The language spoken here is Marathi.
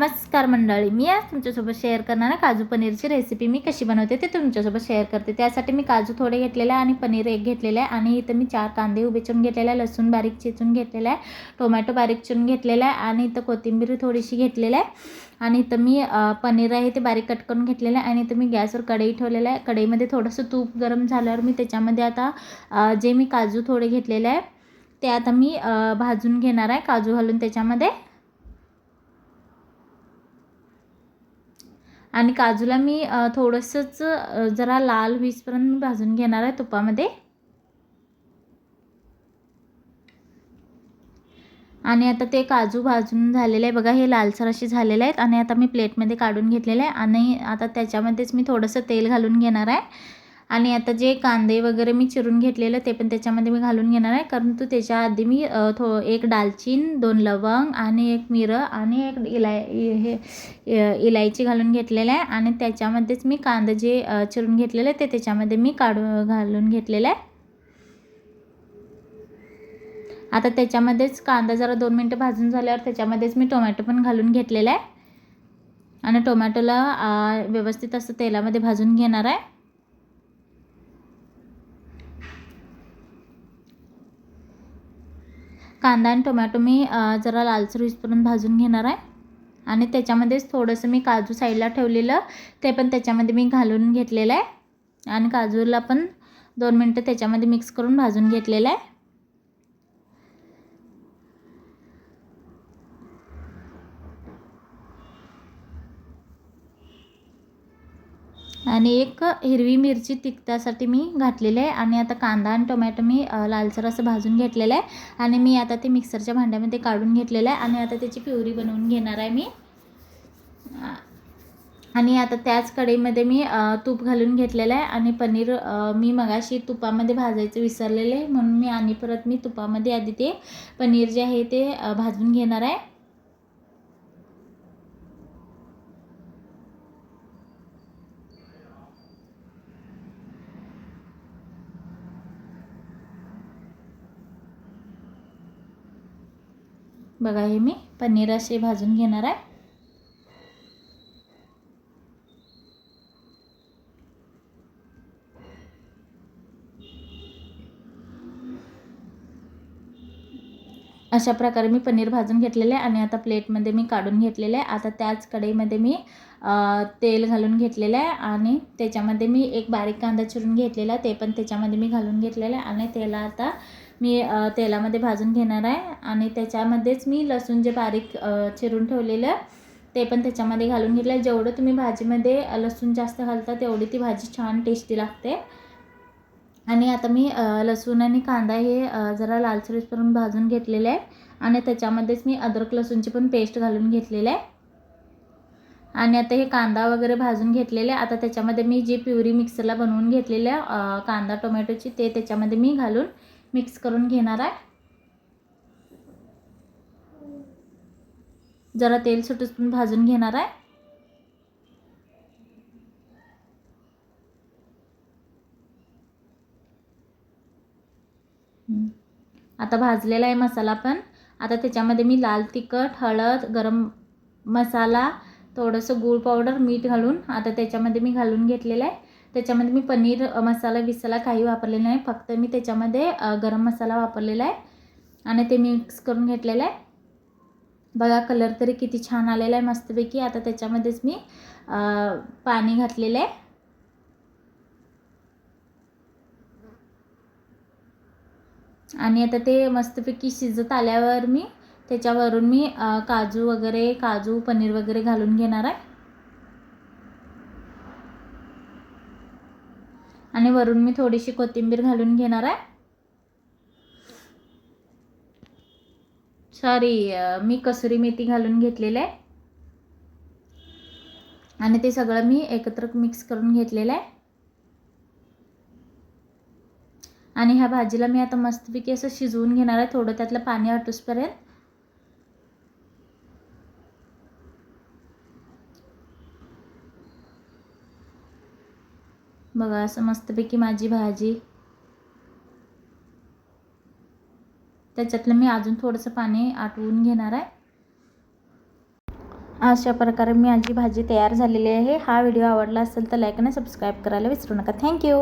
नमस्कार मंडळी, मी आज तुमच्यासोबत शेअर करणार आहे काजू पनीरची रेसिपी. मी कशी बनवते ते तुमच्यासोबत शेअर करते. त्यासाठी मी काजू थोडे घेतलेले आहे आणि पनीर एक घेतलेले आहे आणि इथं मी 4 कांदे उभे चिरून घेतलेले आहे, लसूण बारीक चिरून घेतलेला आहे, टोमॅटो बारीक चिरून घेतलेला आहे आणि इथं कोथिंबीर थोडीशी घेतलेली आहे आणि इथं मी पनीर आहे ते बारीक कट करून घेतलेलं आहे आणि इथं मी गॅसवर कढई ठेवलेलं आहे. कढईमध्ये थोडंसं तूप गरम झाल्यावर मी त्याच्यामध्ये आता जे मी काजू थोडे घेतलेले आहे ते आता मी भाजून घेणार आहे काजू घालून त्याच्यामध्ये. आणि काजूला मी थोडंसंच जरा लाल होईपर्यंत भाजून घेणार आहे तुपामध्ये. आणि आता ते काजू भाजून झालेले आहे बघा, हे लालसर असे झालेले आहेत आणि आता मी प्लेटमध्ये काढून घेतलेले आहे आणि आता त्याच्यामध्येच मी थोडंसं तेल घालून घेणार आहे आणि आता जे कांदे वगैरे मी चिरून घेतलेलं ते पण त्याच्यामध्ये मी घालून घेणार आहे. परंतु त्याच्या आधी मी एक दालचीन, 2 लवंग आणि एक मिरं आणि एक इलायची घालून घेतलेलं आहे आणि त्याच्यामध्येच मी कांदे जे चिरून घेतलेले ते त्याच्यामध्ये मी घालून घेतलेलं आहे. आता त्याच्यामध्येच कांदा जरा 2 मिनटं भाजून झाल्यावर त्याच्यामध्येच मी टोमॅटो पण घालून घेतलेला आहे आणि टोमॅटोला व्यवस्थित असं तेलामध्ये भाजून घेणार आहे. कांदा आणि टोमॅटो मी जरा लालसर होईपर्यंत भाजून घेणार आहे आणि त्याच्यामध्येच थोडंसं मी काजू साईडला ठेवलेलं ते पण त्याच्यामध्ये मी घालून घेतलेलं आहे आणि काजूला पण 2 मिनटं त्याच्यामध्ये मिक्स करून भाजून घेतलेलं आहे. आणि एक हिरवी मिरची तिखटासाठी मी घातलेली आहे आणि आता कांदा आणि टोमॅटो मी लालसर असं भाजून घेतलेलं आहे आणि मी आता ते मिक्सरच्या भांड्यामध्ये काढून घेतलेलं आहे आणि आता त्याची प्युरी बनवून घेणार आहे मी. आणि आता त्याच कढईमध्ये मी तूप घालून घेतलेलं आहे आणि पनीर मी मगाशी तुपामध्ये भाजायचं विसरलेले म्हणून मी आणि परत मी तुपामध्ये आधी ते पनीर जे आहे ते भाजून घेणार आहे. बघा, हे मी पनीर असे भाजून घेणार आहे. अशा प्रकारे मी पनीर भाजून घेतलेले आहे आणि आता प्लेटमध्ये मी काढून घेतलेले आहे. आता त्याच कढईमध्ये मी तेल घालून घेतलेलं आहे आणि त्याच्यामध्ये मी एक बारीक कांदा चिरून घेतलेला ते पण त्याच्यामध्ये मी घालून घेतलेलं आहे आणि त्याला आता मी तेलामध्ये भाजून घेणार आहे आणि त्याच्यामध्येच मी लसूण जे बारीक चिरून ठेवलेलं ते पण त्याच्यामध्ये घालून घेतलं आहे. जेवढं तुम्ही भाजीमध्ये लसूण जास्त घालता तेवढी ती भाजी छान टेस्टी लागते. आणि आता मी लसूण आणि कांदा हे जरा लालसर करून भाजून घेतलेले आहे आणि त्याच्यामध्येच मी अद्रक लसूणची पण पेस्ट घालून घेतलेली आहे आणि आता हे कांदा वगैरे भाजून घेतलेले. आता त्याच्यामध्ये मी जी प्युरी मिक्सरला बनवून घेतलेल्या कांदा टोमॅटोची ते त्याच्यामध्ये मी घालून मिक्स करून घेणार आहे. जरा तेल सुटून भाजून घेणार आहे. आता भाजलेला आहे मसाला पण. आता त्याच्यामध्ये मी लाल तिखट, हळद, गरम मसाला, थोडंसं गूळ पावडर, मीठ घालून आता त्याच्यामध्ये मी घालून घेतलेलं आहे. त्याच्यामध्ये मी पनीर मसाला काही वापरलेला नाही, फक्त मी त्याच्यामध्ये गरम मसाला वापरलेला आहे आणि ते मिक्स करून घेतलेलं आहे. बघा, कलर तरी किती छान आलेला आहे मस्तपैकी. आता त्याच्यामध्येच मी पाणी घातलेलं आहे आणि आता ते मस्तपैकी शिजत आल्यावर मी त्याच्यावरून मी काजू पनीर वगैरे घालून घेणार आहे आणि वरून मी थोडीशी कोथिंबीर घालून घेणार आहे. मी कसुरी मेथी घालून घेतलेलं आहे आणि ते सगळं मी एकत्र मिक्स करून घेतलेलं आहे आणि ह्या भाजीला मी आता मस्तपैकी असं शिजवून घेणार आहे थोडं त्यातलं पाणी आटूसपर्यंत. बघा, असं मस्तपैकी माझी भाजी त्याच्यातलं मी अजून थोडंसं पाणी आटवून घेणार आहे अशा प्रकारे माझी भाजी तयार झालेली आहे. हा व्हिडिओ आवडला असेल तर लाईक आणि सबस्क्राईब करायला विसरू नका. थँक्यू.